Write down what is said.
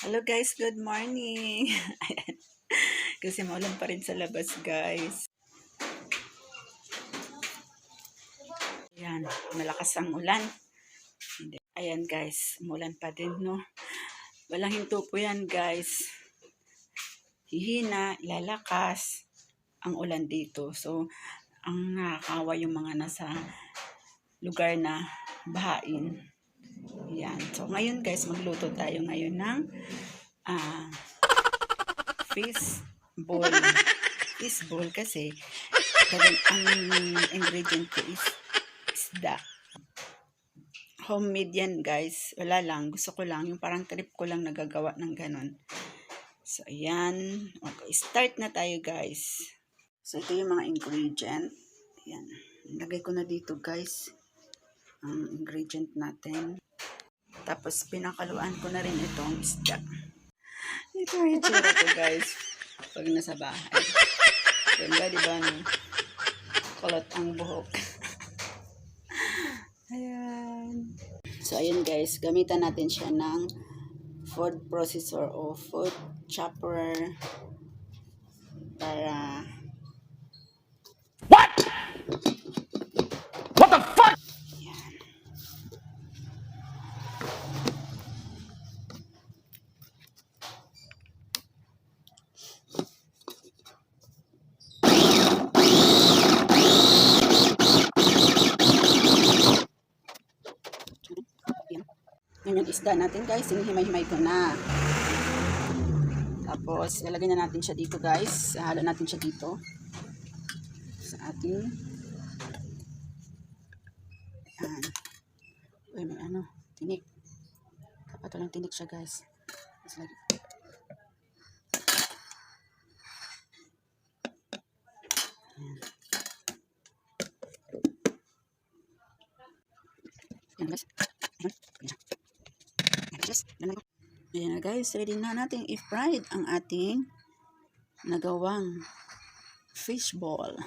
Hello guys, good morning. Ayan. Kasi maulan pa rin sa labas guys. Ayan, malakas ang ulan. Ayan guys, umulan pa din no. Walang hinto po yan guys. Hihina, lalakas ang ulan dito. So, ang nakakawa yung mga nasa lugar na bahain. Ayan. So, ngayon guys, magluto tayo ngayon ng fish ball. Fish ball kasi ang ingredient ko is isda. Homemade yan guys. Wala lang. Gusto ko lang. Yung parang trip ko lang nagagawa ng ganon. So, ayan. Okay, start na tayo guys. So, ito yung mga ingredient. Ayan. Lagay ko na dito guys. Ang ingredient natin. Tapos, pinakaluan ko na rin itong isda. Ito yung itsura ko guys. Pag nasa bahay. Ganda diba no? Kulot ang buhok. Ayan. So, ayan guys. Gamitan natin siya ng food processor o food chopper para What? What the fuck? ayan. Yan yung isda natin guys, hinihimay-himay ko na. Tapos, lalagay na natin siya dito guys. Halo natin siya dito. Sa ating yan. Uy, may ano, tinik. Dapat walang tinik siya guys. Tapos lagi. Yan. Yan guys. Ayan na guys, ready na natin i-fried ang ating nagawang fishball.